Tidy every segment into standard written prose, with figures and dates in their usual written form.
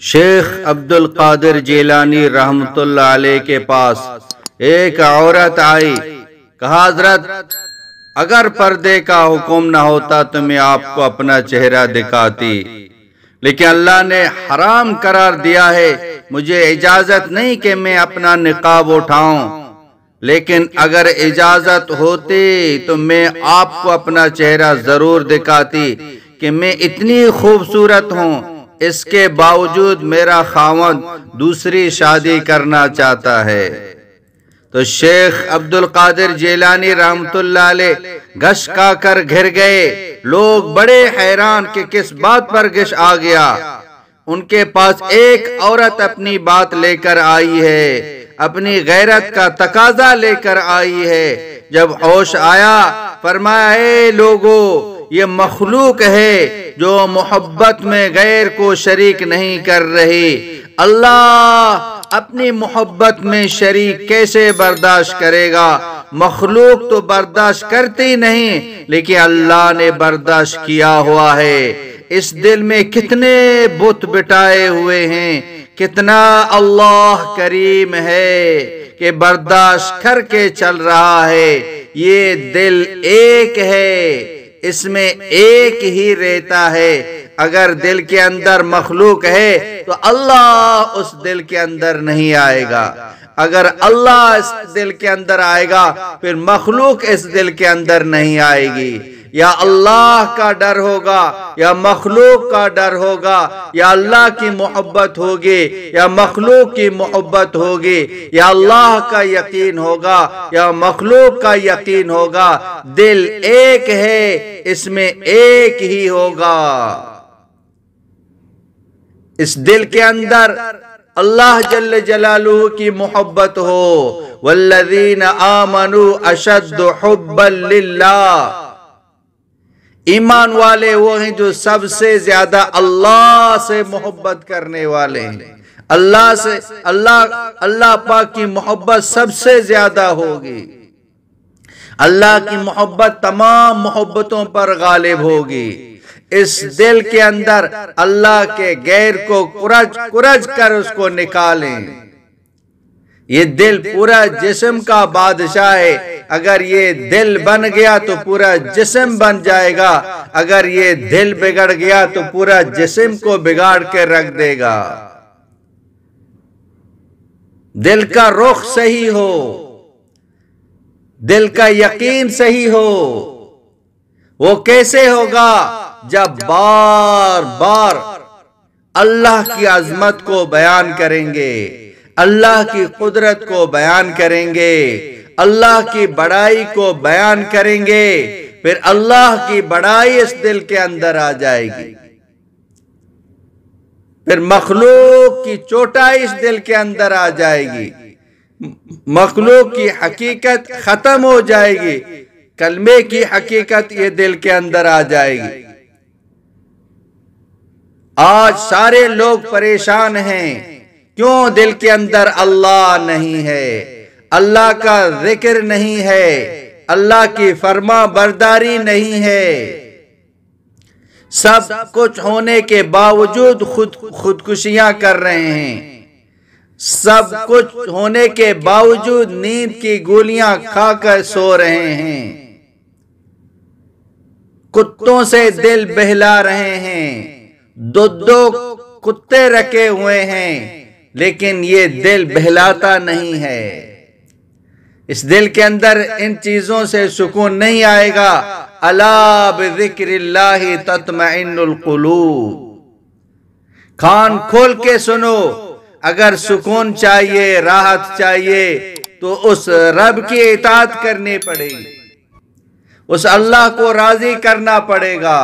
شیخ عبد القادر جیلانی رحمت اللہ علیہ کے پاس ایک عورت آئی، کہا حضرت اگر پردے کا حکم نہ ہوتا تو میں آپ کو اپنا چہرہ دکھاتی، لیکن اللہ نے حرام قرار دیا ہے، مجھے اجازت نہیں کہ میں اپنا نقاب اٹھاؤں، لیکن اگر اجازت ہوتی تو میں آپ کو اپنا چہرہ ضرور دکھاتی کہ میں اتنی خوبصورت ہوں، اس کے باوجود میرا خاوند دوسری شادی کرنا چاہتا ہے۔ تو شیخ عبد القادر جیلانی رحمت اللہ علیہ گش کا کر گھر گئے۔ لوگ بڑے حیران کہ کس بات پر گش آ گیا۔ ان کے پاس ایک عورت اپنی بات لے کر آئی ہے، اپنی غیرت کا تقاضا لے کر آئی ہے۔ جب ہوش آیا فرمایا، اے لوگو، یہ مخلوق ہے جو محبت میں غیر کو شریک نہیں کر رہی، اللہ اپنی محبت میں شریک کیسے برداشت کرے گا؟ مخلوق تو برداشت کرتی نہیں، لیکن اللہ نے برداشت کیا ہوا ہے۔ اس دل میں کتنے بت بٹائے ہوئے ہیں، کتنا اللہ کریم ہے کہ برداشت کر کے چل رہا ہے۔ یہ دل ایک ہے، اس میں ایک ہی رہتا ہے۔ اگر دل کے اندر مخلوق ہے تو اللہ اس دل کے اندر نہیں آئے گا، اگر اللہ اس دل کے اندر آئے گا پھر مخلوق اس دل کے اندر نہیں آئے گی۔ یا اللہ کا ڈر ہوگا یا مخلوق کا ڈر ہوگا، یا اللہ کی محبت ہوگی یا مخلوق کی محبت ہوگی، یا اللہ کا یقین ہوگا یا مخلوق کا یقین ہوگا۔ دل ایک ہے، اس میں ایک ہی ہوگا۔ اس دل کے اندر اللہ جل جلالہ کی محبت ہو، والذین آمنوا اشد حبا للہ، ایمان والے وہ ہیں جو سب سے زیادہ اللہ سے محبت کرنے والے ہیں۔ اللہ سے اللہ پاک کی محبت سب سے زیادہ ہوگی، اللہ کی محبت تمام محبتوں پر غالب ہوگی۔ اس دل کے اندر اللہ کے غیر کو کرج کر اس کو نکالیں۔ یہ دل پورا جسم کا بادشاہ ہے، اگر یہ دل بن گیا تو پورا جسم بن جائے گا، اگر یہ دل بگڑ گیا تو پورا جسم کو بگاڑ کے رکھ دے گا۔ دل کا رخ صحیح ہو، دل کا یقین صحیح ہو، وہ کیسے ہوگا؟ جب بار بار اللہ کی عظمت کو بیان کریں گے، اللہ کی قدرت کو بیان کریں گے، اللہ کی بڑائی کو بیان کریں گے، پھر اللہ کی بڑائی اس دل کے اندر آ جائے گی، پھر مخلوق کی چوٹائی اس دل کے اندر آ جائے گی، مخلوق کی حقیقت ختم ہو جائے گی، کلمے کی حقیقت یہ دل کے اندر آ جائے گی۔ آج سارے لوگ پریشان ہیں، کیوں؟ دل کے اندر اللہ نہیں ہے، اللہ کا ذکر نہیں ہے، اللہ کی فرما برداری نہیں ہے۔ سب کچھ ہونے کے باوجود خودکشیاں کر رہے ہیں، سب کچھ ہونے کے باوجود نیند کی گولیاں کھا کر سو رہے ہیں، کتوں سے دل بہلا رہے ہیں، دو کتے رکھے ہوئے ہیں، لیکن یہ دل بہلاتا نہیں ہے۔ اس دل کے اندر ان چیزوں سے سکون نہیں آئے گا۔ الا بذکر اللہ تطمئن القلوب، کان کھول کے سنو، اگر سکون چاہیے، راحت چاہیے تو اس رب کی اطاعت کرنی پڑے گی، اس اللہ کو راضی کرنا پڑے گا۔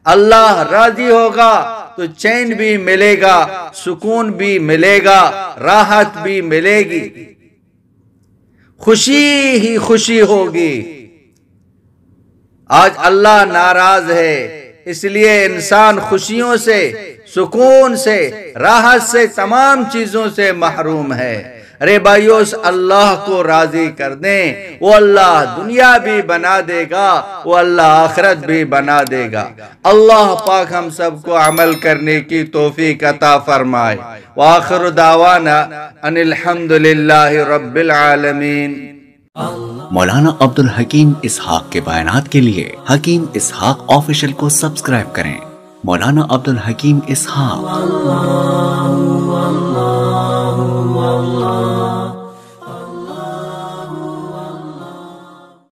اللہ راضی ہوگا تو چین بھی ملے گا، سکون بھی ملے گا، راحت بھی ملے گی، خوشی ہی خوشی ہوگی۔ آج اللہ ناراض ہے، اس لیے انسان خوشیوں سے، سکون سے، راحت سے، تمام چیزوں سے محروم ہے۔ ارے بھائیو اس اللہ کو راضی کر دیں، وہ اللہ دنیا بھی بنا دے گا، وہ اللہ آخرت بھی بنا دے گا۔ اللہ پاک ہم سب کو عمل کرنے کی توفیق عطا فرمائے۔ وآخر دعوانا ان الحمدللہ رب العالمین۔ مولانا عبدالحکیم اسحاق کے بیانات کے لیے حکیم اسحاق آفیشل کو سبسکرائب کریں۔ مولانا عبدالحکیم اسحاق۔